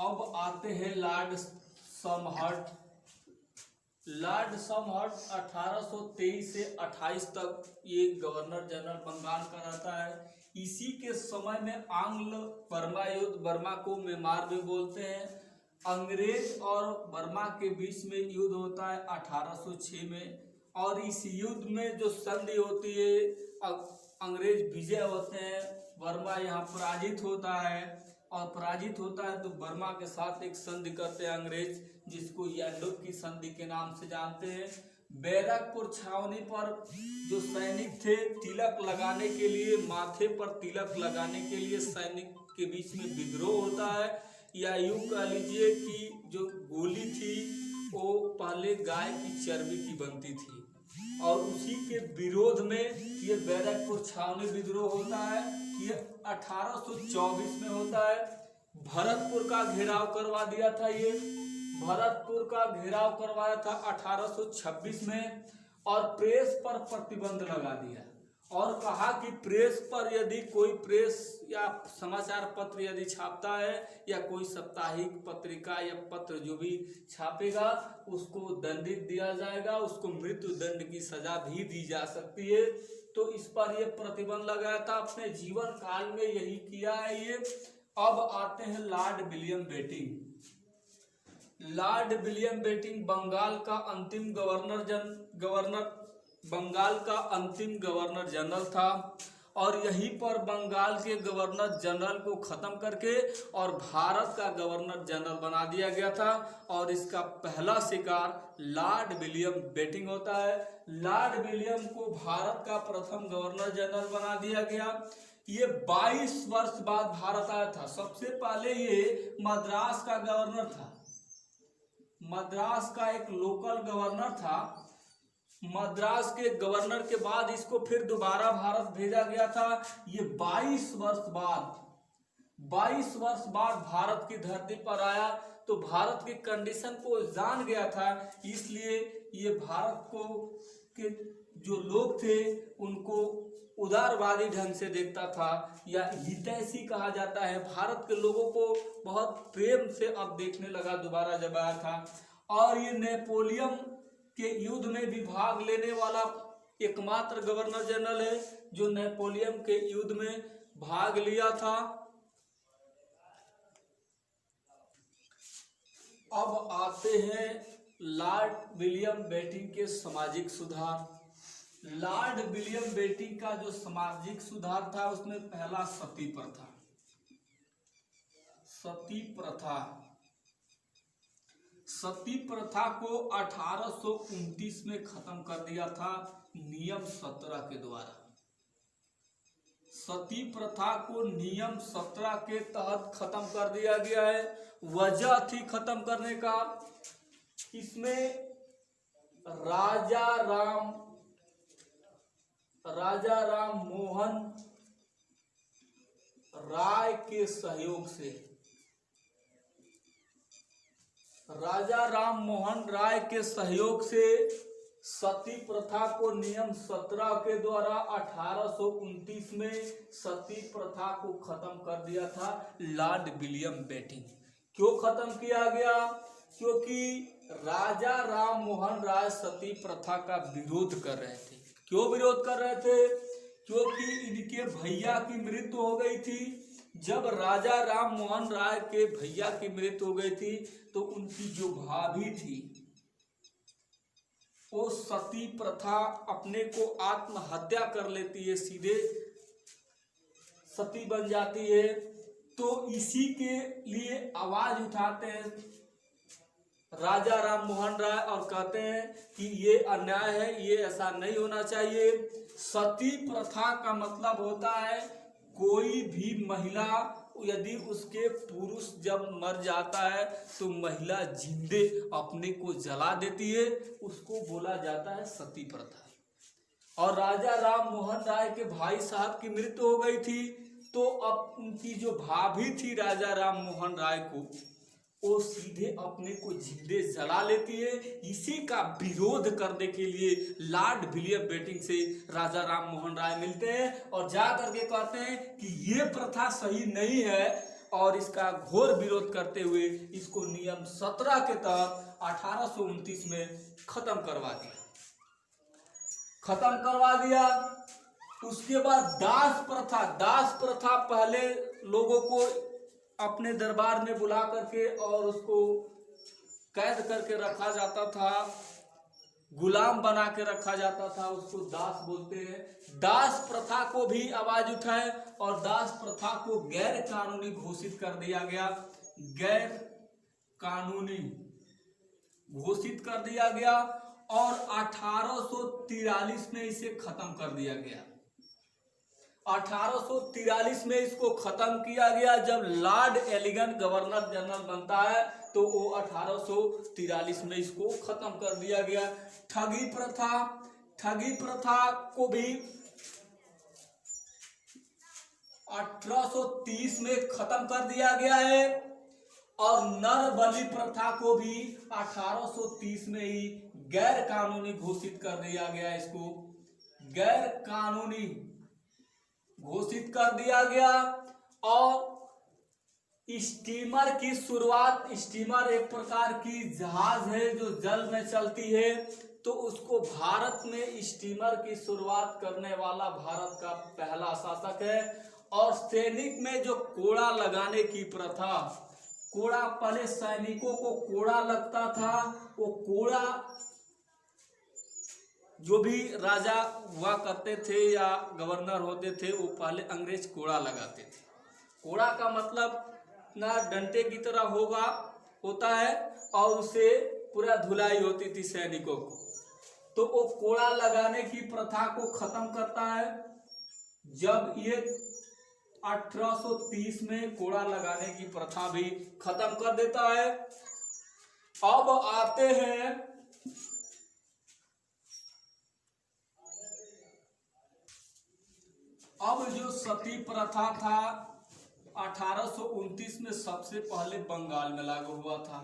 अब आते हैं लॉर्ड समहर्ट। लॉर्ड समहर्ट 1823 से 28 तक ये गवर्नर जनरल बंगाल का रहता है। इसी के समय में आंग्ल बर्मा युद्ध, बर्मा को म्यांमार भी बोलते हैं, अंग्रेज और बर्मा के बीच में युद्ध होता है 1806 में। और इस युद्ध में जो संधि होती है, अंग्रेज विजय होते हैं, बर्मा यहाँ पराजित होता है। और पराजित होता है तो बर्मा के साथ एक संधि करते हैं अंग्रेज, जिसको यांडोक की संधि के नाम से जानते हैं। बैरकपुर छावनी पर जो सैनिक थे, तिलक लगाने के लिए, माथे पर तिलक लगाने के लिए सैनिक के बीच में विद्रोह होता है। या यूं कह लीजिए कि जो गोली थी वो पहले गाय की चर्बी की बनती थी, और उसी के विरोध में ये बैरकपुर छावनी विद्रोह होता है। ये 1824 में होता है। भरतपुर का घेराव करवा दिया था, ये भरतपुर का घेराव करवाया था 1826 में, और प्रेस पर प्रतिबंध लगा दिया और कहा कि प्रेस पर यदि कोई प्रेस या समाचार पत्र यदि छापता है या कोई साप्ताहिक पत्रिका या पत्र जो भी छापेगा उसको दंडित दिया जाएगा, उसको मृत्यु दंड की सजा भी दी जा सकती है। तो इस पर यह प्रतिबंध लगाया था। अपने जीवन काल में यही किया है ये। अब आते हैं Lord William Bentinck. Lord William Bentinck Bengal का अंतिम बंगाल का अंतिम गवर्नर जनरल था, और यहीं पर बंगाल के गवर्नर जनरल को खत्म करके और भारत का गवर्नर जनरल बना दिया गया था। और इसका पहला शिकार लॉर्ड विलियम बेटिंक होता है। लॉर्ड विलियम को भारत का प्रथम गवर्नर जनरल बना दिया गया। ये 22 वर्ष बाद भारत आया था। सबसे पहले ये मद्रास का गवर्नर था, मद्रास का एक लोकल गवर्नर था। मद्रास के गवर्नर के बाद इसको फिर दोबारा भारत भेजा गया था। ये 22 वर्ष बाद भारत की धरती पर आया, तो भारत की कंडीशन को जान गया था, इसलिए ये भारत को के जो लोग थे उनको उदारवादी ढंग से देखता था, या हितैषी कहा जाता है। भारत के लोगों को बहुत प्रेम से अब देखने लगा दोबारा जब आया था। और ये नेपोलियन के युद्ध में भी भाग लेने वाला एकमात्र गवर्नर जनरल है जो नेपोलियन के युद्ध में भाग लिया था। अब आते हैं लॉर्ड विलियम बेटिंक के सामाजिक सुधार। लॉर्ड विलियम बेटिंक का जो सामाजिक सुधार था उसमें पहला सती प्रथा। सती प्रथा को 1829 में खत्म कर दिया था नियम 17 के द्वारा। सती प्रथा को नियम 17 के तहत खत्म कर दिया गया है। वजह थी खत्म करने का, इसमें राजा राम मोहन राय के सहयोग से, राजा राम मोहन राय के सहयोग से सती प्रथा को नियम 17 के द्वारा 1829 में सती प्रथा को खत्म कर दिया था लॉर्ड विलियम बेटिंक। क्यों खत्म किया गया? क्योंकि राजा राम मोहन राय सती प्रथा का विरोध कर रहे थे। क्यों विरोध कर रहे थे? क्योंकि इनके भैया की मृत्यु हो गई थी। जब राजा राम मोहन राय के भैया की मृत्यु हो गई थी तो उनकी जो भाभी थी वो सती प्रथा अपने को आत्महत्या कर लेती है, सीधे सती बन जाती है। तो इसी के लिए आवाज उठाते हैं राजा राम मोहन राय और कहते हैं कि ये अन्याय है, ये ऐसा नहीं होना चाहिए। सती प्रथा का मतलब होता है कोई भी महिला यदि उसके पुरुष जब मर जाता है तो महिला जिंदे अपने को जला देती है, उसको बोला जाता है सती प्रथा। और राजा राम मोहन राय के भाई साहब की मृत्यु हो गई थी, तो अब उनकी जो भाभी थी राजा राम मोहन राय को, वो सीधे अपने को जिंदे जला लेती है। इसी का विरोध करने के लिए लॉर्ड विलियम बेटिंक से राजा राम मोहन राय मिलते हैं और जा करके कहते हैं कि ये प्रथा सही नहीं है, और इसका घोर विरोध करते हुए इसको नियम 17 के तहत 1829 में खत्म करवा दिया। उसके बाद दास प्रथा पहले लोगों को अपने दरबार में बुला करके और उसको कैद करके रखा जाता था, गुलाम बना के रखा जाता था, उसको दास बोलते हैं। दास प्रथा को भी आवाज उठाए और दास प्रथा को गैर कानूनी घोषित कर दिया गया, गैर कानूनी घोषित कर दिया गया और 1843 में इसे खत्म कर दिया गया। 1843 में इसको खत्म किया गया। जब लॉर्ड एलिगन गवर्नर जनरल बनता है तो वो 1843 में इसको खत्म कर दिया गया। ठगी प्रथा को भी 1830 में खत्म कर दिया गया है और नर बलि प्रथा को भी 1830 में ही गैर कानूनी घोषित कर दिया गया। इसको गैर कानूनी घोषित कर दिया गया। और स्टीमर की शुरुआत, स्टीमर एक प्रकार की जहाज है जो जल में चलती है, तो उसको भारत में स्टीमर की शुरुआत करने वाला भारत का पहला शासक है। और सैनिक में जो कोड़ा लगाने की प्रथा, कोड़ा पहले सैनिकों को कोड़ा लगता था, वो कोड़ा जो भी राजा हुआ करते थे या गवर्नर होते थे वो पहले अंग्रेज कोड़ा लगाते थे। कोड़ा का मतलब ना डंडे की तरह होता है और उसे पूरा धुलाई होती थी सैनिकों को, तो वो कोड़ा लगाने की प्रथा को खत्म करता है। जब ये 1830 में कोड़ा लगाने की प्रथा भी खत्म कर देता है। अब आते हैं अब जो सती प्रथा था 1829 में सबसे पहले बंगाल में लागू हुआ था।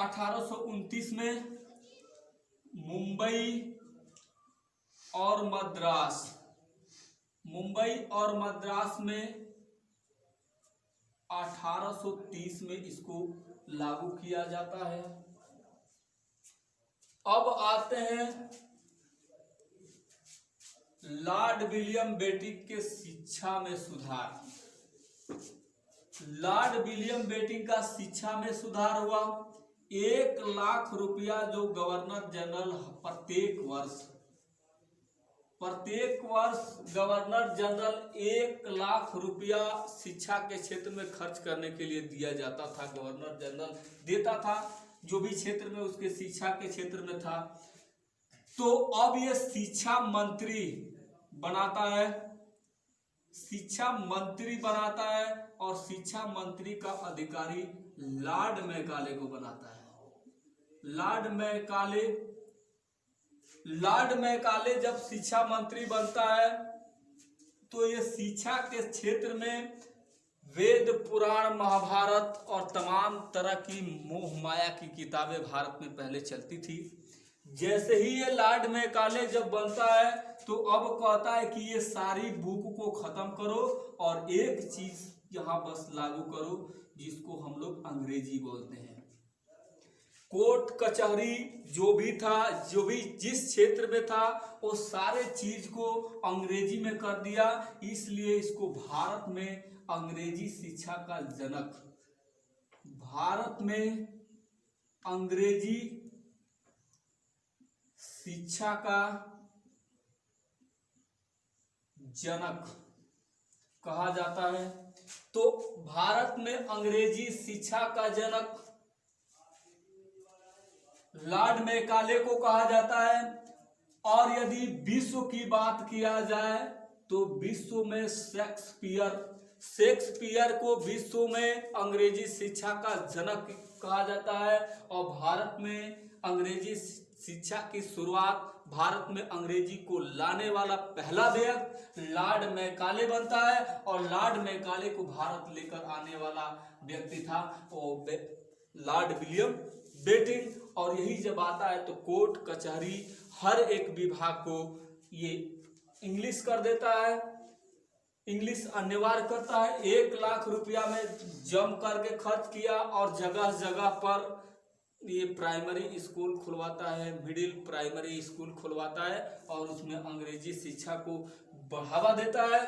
1829 में मुंबई और मद्रास में 1830 में इसको लागू किया जाता है। अब आते हैं लॉर्ड विलियम बेंटिक के शिक्षा में सुधार। लॉर्ड विलियम बेंटिक का शिक्षा में सुधार हुआ। 1 लाख रुपया जो गवर्नर जनरल प्रत्येक वर्ष गवर्नर जनरल 1 लाख रुपया शिक्षा के क्षेत्र में खर्च करने के लिए दिया जाता था। गवर्नर जनरल देता था जो भी क्षेत्र में उसके शिक्षा के क्षेत्र में था। तो अब ये शिक्षा मंत्री बनाता है और शिक्षा मंत्री का अधिकारी लॉर्ड मैकाले को बनाता है। लॉर्ड मैकाले जब शिक्षा मंत्री बनता है तो ये शिक्षा के क्षेत्र में वेद पुराण महाभारत और तमाम तरह की मोह माया की किताबें भारत में पहले चलती थी। जैसे ही ये लॉर्ड मैकाले जब बनता है तो अब कहता है कि ये सारी बुक को खत्म करो और एक चीज यहाँ बस लागू करो जिसको हम लोग अंग्रेजी बोलते हैं। कोर्ट कचहरी जो भी जिस क्षेत्र में था वो सारे चीज को अंग्रेजी में कर दिया। इसलिए इसको भारत में अंग्रेजी शिक्षा का जनक, भारत में अंग्रेजी शिक्षा का जनक कहा जाता है। तो भारत में अंग्रेजी शिक्षा का जनक लॉर्ड मैकाले को कहा जाता है। और यदि विश्व की बात किया जाए तो विश्व में शेक्सपियर को विश्व में अंग्रेजी शिक्षा का जनक कहा जाता है। और भारत में अंग्रेजी शिक्षा की शुरुआत, भारत में अंग्रेजी को लाने वाला पहला व्यक्ति लॉर्ड मैकाले बनता है। और लॉर्ड मैकाले को भारत लेकर आने वाला व्यक्ति था वो लॉर्ड विलियम बेंटिक। और यही जब आता है तो कोर्ट कचहरी हर एक विभाग को ये इंग्लिश कर देता है। इंग्लिश अनिवार्य करता है। 1 लाख रुपया में जम करके खर्च किया और जगह जगह पर ये प्राइमरी स्कूल खुलवाता है, मिडिल प्राइमरी स्कूल खुलवाता है और उसमें अंग्रेजी शिक्षा को बढ़ावा देता है।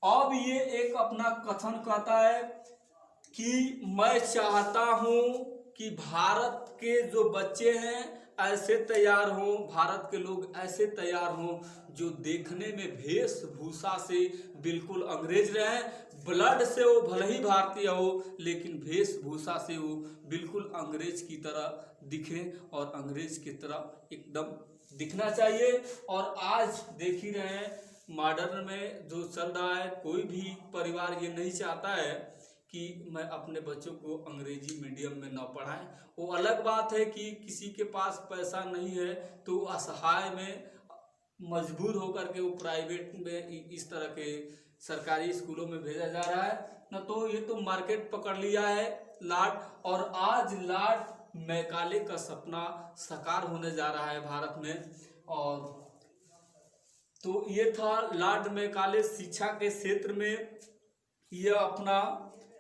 अब ये एक अपना कथन कहता है कि मैं चाहता हूं कि भारत के जो बच्चे हैं ऐसे तैयार हों, भारत के लोग ऐसे तैयार हों जो देखने में वेशभूषा से बिल्कुल अंग्रेज रहें, ब्लड से वो भले ही भारतीय हो लेकिन वेशभूषा से वो बिल्कुल अंग्रेज की तरह दिखे और अंग्रेज की तरह एकदम दिखना चाहिए। और आज देख ही रहे हैं मॉडर्न में जो चल रहा है, कोई भी परिवार ये नहीं चाहता है कि मैं अपने बच्चों को अंग्रेजी मीडियम में न पढ़ाएं। वो अलग बात है कि किसी के पास पैसा नहीं है तो असहाय में मजबूर होकर के वो प्राइवेट में इस तरह के सरकारी स्कूलों में भेजा जा रहा है ना। तो ये तो मार्केट पकड़ लिया है लॉर्ड, और आज लॉर्ड मैकाले का सपना साकार होने जा रहा है भारत में। और तो ये था लॉर्ड मैकाले शिक्षा के क्षेत्र में यह अपना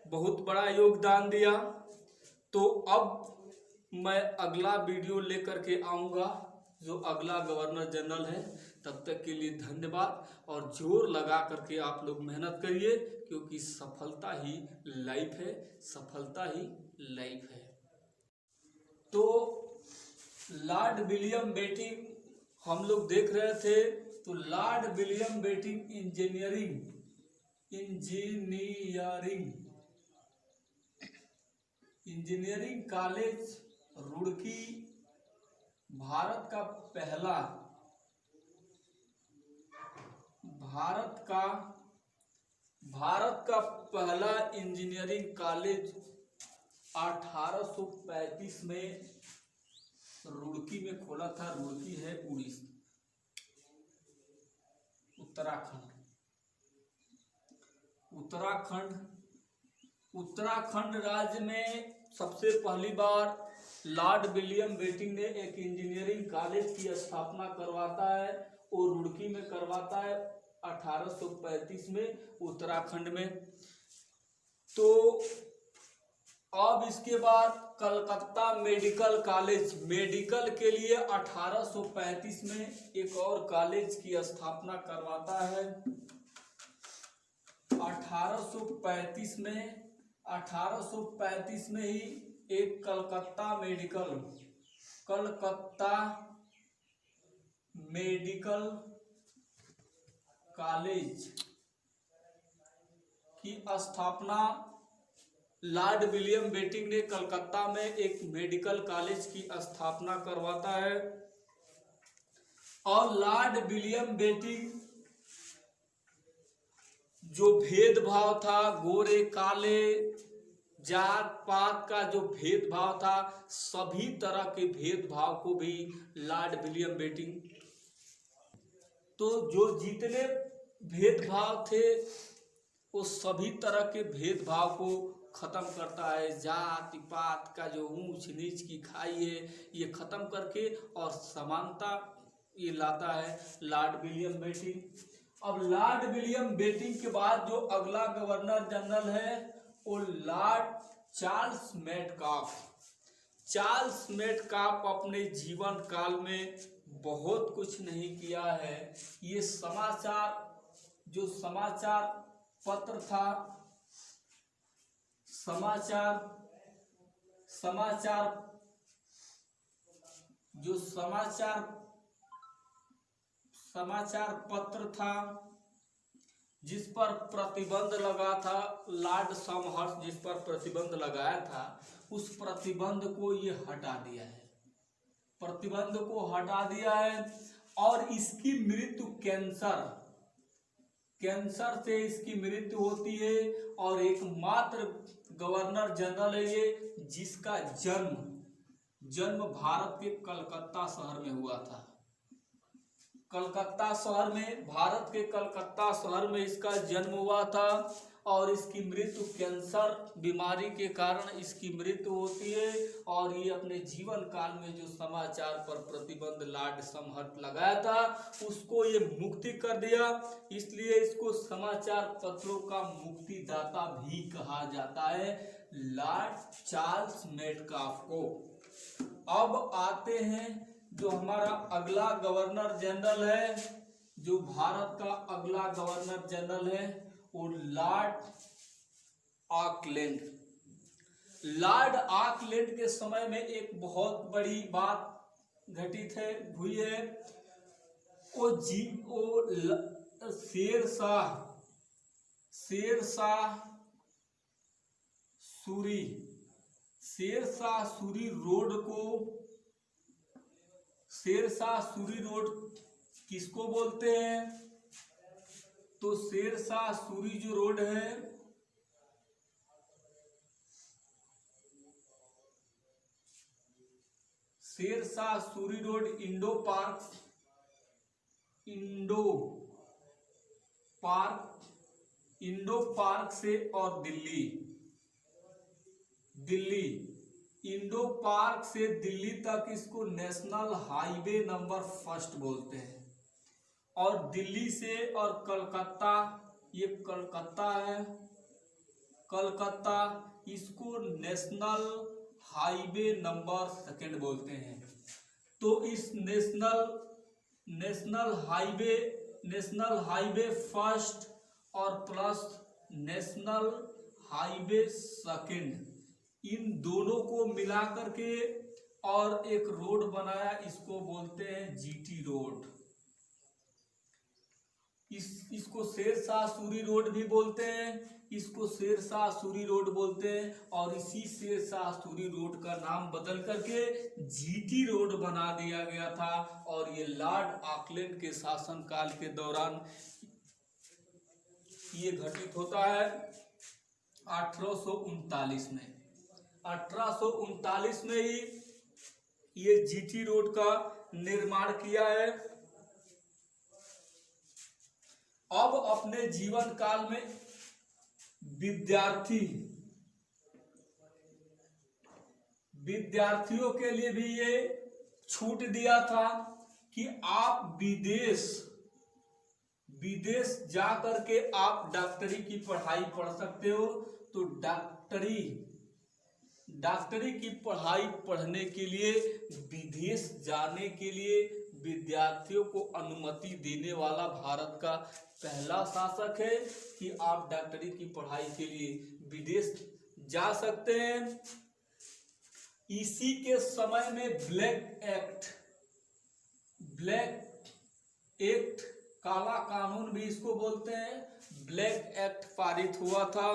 बहुत बड़ा योगदान दिया। तो अब मैं अगला वीडियो लेकर के आऊँगा जो अगला गवर्नर जनरल है। तब तक के लिए धन्यवाद और जोर लगा करके आप लोग मेहनत करिए क्योंकि सफलता ही लाइफ है, सफलता ही लाइफ है। तो लॉर्ड विलियम बेटिंग हम लोग देख रहे थे। तो Lord William Bentinck engineering college Roorkee Bharat का पहला इंजीनियरिंग कॉलेज 1835 में रुड़की में खोला था। रुड़की है उड़ीसा, उत्तराखंड राज्य में सबसे पहली बार लॉर्ड विलियम बेटिंग ने एक इंजीनियरिंग कॉलेज की स्थापना करवाता है और रुड़की में करवाता है 1835 में उत्तराखंड में। तो अब इसके बाद कलकत्ता मेडिकल कॉलेज, मेडिकल के लिए 1835 में एक और कॉलेज की स्थापना करवाता है। 1835 में ही एक कलकत्ता मेडिकल कॉलेज की स्थापना लॉर्ड विलियम बेटिंग ने कलकत्ता में एक मेडिकल कॉलेज की स्थापना करवाता है। और लॉर्ड विलियम बेटिंग जो भेदभाव था, गोरे काले जात पात का जो भेदभाव था, सभी तरह के भेदभाव को भी लॉर्ड विलियम बेटिंग, तो जो जितने भेदभाव थे वो सभी तरह के भेदभाव को खत्म करता है। जाति पात का जो ऊंच नीच की खाई है ये खत्म करके और समानता ये लाता है लॉर्ड विलियम बेटिंग। अब लॉर्ड विलियम बेटिंग के बाद जो अगला गवर्नर जनरल है वो Lord Charles Metcalfe. Charles Metcalfe अपने जीवन काल में बहुत कुछ नहीं किया है। ये समाचार पत्र था, समाचार पत्र था जिस पर प्रतिबंध लगा था। लॉर्ड समहर्स्ट जिस पर प्रतिबंध लगाया था उस प्रतिबंध को ये हटा दिया है, प्रतिबंध को हटा दिया है। और इसकी मृत्यु कैंसर से इसकी मृत्यु होती है। और एकमात्र गवर्नर जनरल है ये जिसका जन्म भारत के कलकत्ता शहर में हुआ था। कलकत्ता शहर में, भारत के कलकत्ता शहर में इसका जन्म हुआ था। और इसकी मृत्यु कैंसर बीमारी के कारण इसकी मृत्यु होती है। और ये अपने जीवन काल में जो समाचार पर प्रतिबंध लॉर्ड समहर्ट लगाया था उसको ये मुक्ति कर दिया, इसलिए इसको समाचार पत्रों का मुक्तिदाता भी कहा जाता है, लॉर्ड चार्ल्स मेटकाफ को। अब आते हैं जो हमारा अगला गवर्नर जनरल है, जो भारत का अगला गवर्नर जनरल है वो लॉर्ड ऑकलैंड। लॉर्ड ऑकलैंड के समय में एक बहुत बड़ी बात घटित हुई है। वो शेरशाह सूरी रोड किसको बोलते हैं? तो शेरशाह सूरी जो रोड है Shershah Suri road Indo Park से और इंडो पार्क से दिल्ली तक इसको नेशनल हाईवे नंबर 1 बोलते हैं। और दिल्ली से और कलकत्ता, ये कलकत्ता है, कलकत्ता इसको नेशनल हाईवे नंबर 2 बोलते हैं। तो इस नेशनल हाईवे 1 और प्लस नेशनल हाईवे 2 इन दोनों को मिला करके और एक रोड बनाया, इसको बोलते हैं जीटी रोड। इसको शेरशाह सूरी रोड भी बोलते हैं, इसको शेरशाह सूरी रोड बोलते हैं। और इसी शेरशाह सूरी रोड का नाम बदल करके जीटी रोड बना दिया गया था। और ये लॉर्ड ऑकलैंड के शासनकाल के दौरान ये घटित होता है 1839 में। 1839 में ही ये जीटी रोड का निर्माण किया है। अब अपने जीवन काल में विद्यार्थियों के लिए भी ये छूट दिया था कि आप विदेश जा करके आप डॉक्टरी की पढ़ाई पढ़ सकते हो। तो डॉक्टरी की पढ़ाई पढ़ने के लिए विदेश जाने के लिए विद्यार्थियों को अनुमति देने वाला भारत का पहला शासक है कि आप डॉक्टरी की पढ़ाई के लिए विदेश जा सकते हैं। इसी के समय में ब्लैक एक्ट काला कानून भी इसको बोलते हैं, ब्लैक एक्ट पारित हुआ था।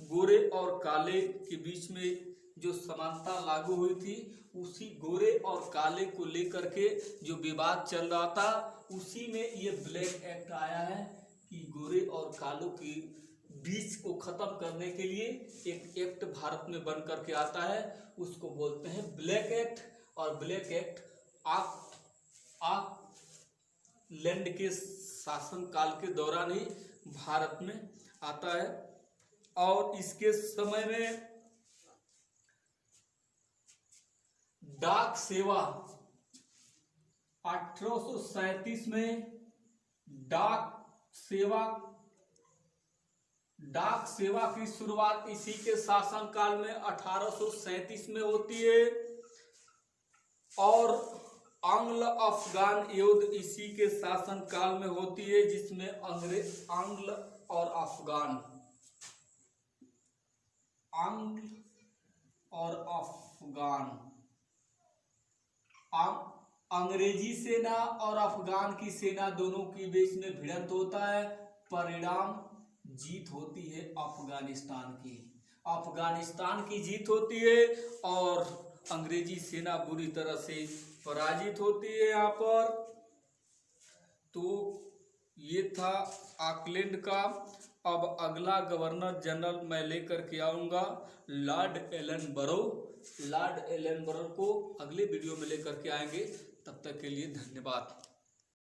गोरे और काले के बीच में जो समानता लागू हुई थी, उसी गोरे और काले को लेकर के जो विवाद चल रहा था, उसी में ये ब्लैक एक्ट आया है कि गोरे और कालों के बीच को खत्म करने के लिए एक एक्ट भारत में बन करके आता है, उसको बोलते हैं ब्लैक एक्ट। और ब्लैक एक्ट ऑकलैंड के शासन काल के दौरान ही भारत में आता है। और इसके समय में डाक सेवा 1837 में डाक सेवा की शुरुआत इसी के शासन काल में 1837 में होती है। और आंग्ल अफगान युद्ध इसी के शासन काल में होती है, जिसमें आंग्ल और अफगान अंग्रेजी सेना और अफगान की सेना दोनों के बीच में भिड़ंत होता है। परिणाम जीत होती है अफगानिस्तान की जीत होती है और अंग्रेजी सेना बुरी तरह से पराजित होती है यहाँ पर। तो ये था ऑकलैंड का। अब अगला गवर्नर जनरल मैं लेकर के आऊँगा लॉर्ड एलन बरो को अगले वीडियो में लेकर के आएंगे। तब तक के लिए धन्यवाद।